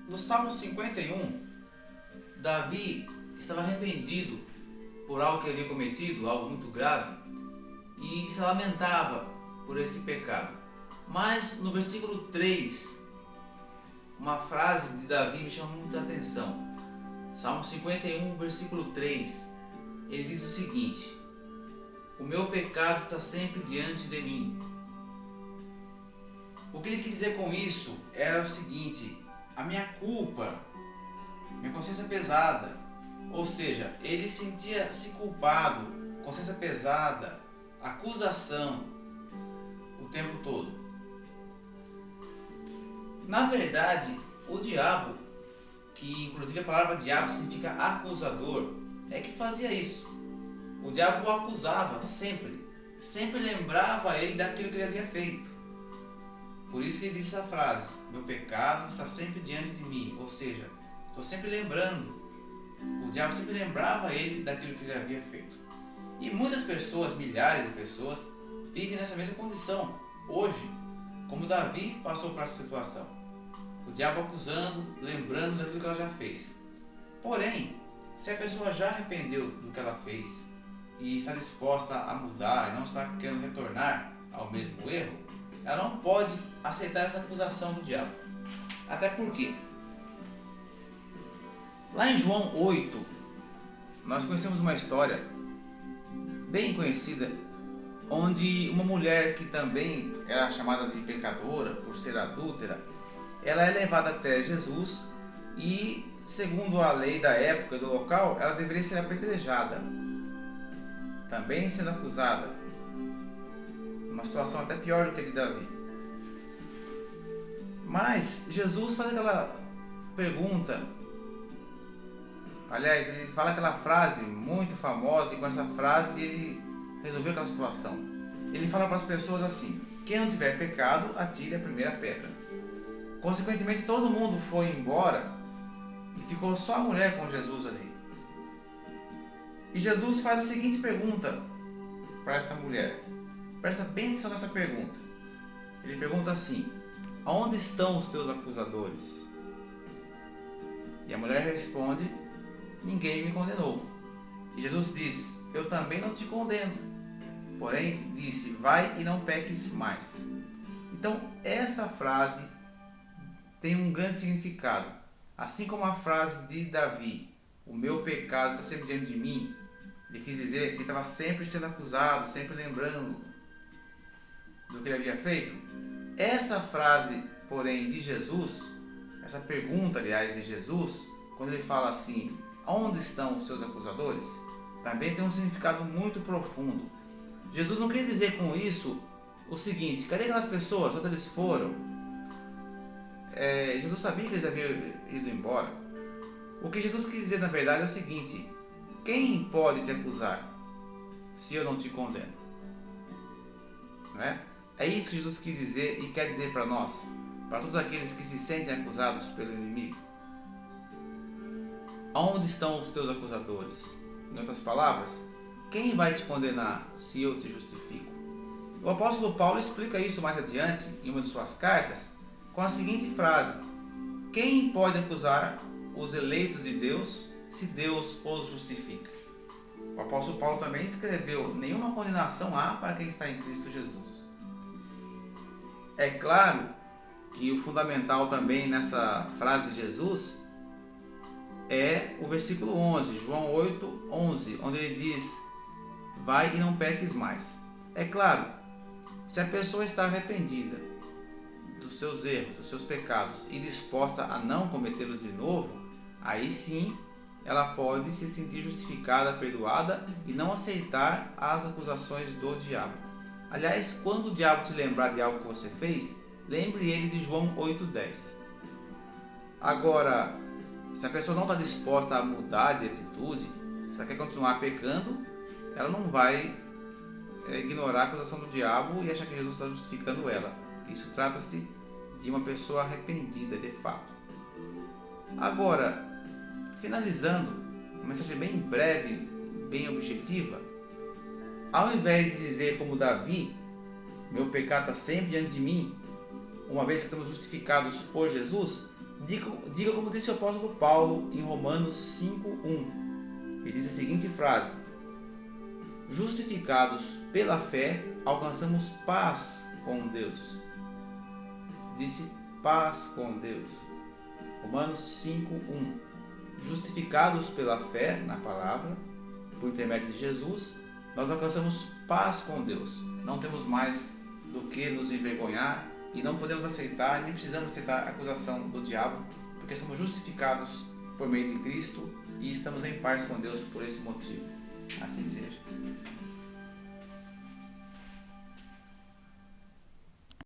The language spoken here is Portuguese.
No Salmo 51, Davi estava arrependido por algo que ele havia cometido, algo muito grave, e se lamentava por esse pecado. Mas no versículo 3, uma frase de Davi me chama muita atenção. Salmo 51, versículo 3, ele diz o seguinte: o meu pecado está sempre diante de mim. O que ele quis dizer com isso era o seguinte: a minha culpa, minha consciência pesada, ou seja, ele sentia-se culpado, consciência pesada, acusação o tempo todo. Na verdade, o diabo, que inclusive a palavra diabo significa acusador, é que fazia isso. O diabo o acusava sempre, sempre lembrava ele daquilo que ele havia feito. Por isso que ele disse essa frase: meu pecado está sempre diante de mim, ou seja, estou sempre lembrando. O diabo sempre lembrava ele daquilo que ele havia feito. E muitas pessoas, milhares de pessoas, vivem nessa mesma condição hoje, como Davi passou por essa situação. O diabo acusando, lembrando daquilo que ela já fez. Porém, se a pessoa já arrependeu do que ela fez e está disposta a mudar e não está querendo retornar ao mesmo erro, ela não pode aceitar essa acusação do diabo. Até porque, lá em João 8, nós conhecemos uma história bem conhecida, onde uma mulher que também era chamada de pecadora por ser adúltera, ela é levada até Jesus e, segundo a lei da época e do local, ela deveria ser apedrejada, também sendo acusada, uma situação até pior do que a de Davi. Mas Jesus faz aquela pergunta, aliás, ele fala aquela frase muito famosa, e com essa frase ele resolveu aquela situação. Ele fala para as pessoas assim: quem não tiver pecado, atire a primeira pedra. Consequentemente, todo mundo foi embora e ficou só a mulher com Jesus ali. E Jesus faz a seguinte pergunta para essa mulher. Presta bem atenção nessa pergunta. Ele pergunta assim: aonde estão os teus acusadores? E a mulher responde: ninguém me condenou. E Jesus diz: eu também não te condeno. Porém, disse: vai e não peques mais. Então, esta frase tem um grande significado. Assim como a frase de Davi: o meu pecado está sempre diante de mim. Ele quis dizer que ele estava sempre sendo acusado, sempre lembrando do que ele havia feito. Essa frase, porém, de Jesus, essa pergunta, aliás, de Jesus, quando ele fala assim: onde estão os teus acusadores? Também tem um significado muito profundo. Jesus não quer dizer com isso o seguinte: cadê aquelas pessoas? Onde eles foram? Jesus sabia que eles haviam ido embora. O que Jesus quis dizer na verdade é o seguinte: quem pode te acusar se eu não te condeno? Não é? É isso que Jesus quis dizer e quer dizer para nós, para todos aqueles que se sentem acusados pelo inimigo. Onde estão os teus acusadores? Em outras palavras, quem vai te condenar se eu te justifico? O apóstolo Paulo explica isso mais adiante em uma de suas cartas com a seguinte frase: quem pode acusar os eleitos de Deus se Deus os justifica? O apóstolo Paulo também escreveu: nenhuma condenação há para quem está em Cristo Jesus. É claro que o fundamental também nessa frase de Jesus é o versículo 11, João 8, 11, onde ele diz: vai e não peques mais. É claro, se a pessoa está arrependida dos seus erros, dos seus pecados e disposta a não cometê-los de novo, aí sim ela pode se sentir justificada, perdoada e não aceitar as acusações do diabo. Aliás, quando o diabo te lembrar de algo que você fez, lembre ele de João 8,10. Agora, se a pessoa não está disposta a mudar de atitude, se ela quer continuar pecando, ela não vai ignorar a acusação do diabo e achar que Jesus está justificando ela. Isso trata-se de uma pessoa arrependida de fato. Agora, finalizando, uma mensagem bem breve, bem objetiva, ao invés de dizer como Davi: meu pecado está sempre diante de mim, uma vez que estamos justificados por Jesus, Diga como disse o apóstolo Paulo em Romanos 5:1. Ele diz a seguinte frase: justificados pela fé, alcançamos paz com Deus. Disse paz com Deus. Romanos 5:1. Justificados pela fé na palavra, por intermédio de Jesus, nós alcançamos paz com Deus. Não temos mais do que nos envergonhar e não podemos aceitar, nem precisamos aceitar a acusação do diabo, porque somos justificados por meio de Cristo e estamos em paz com Deus por esse motivo. Assim seja.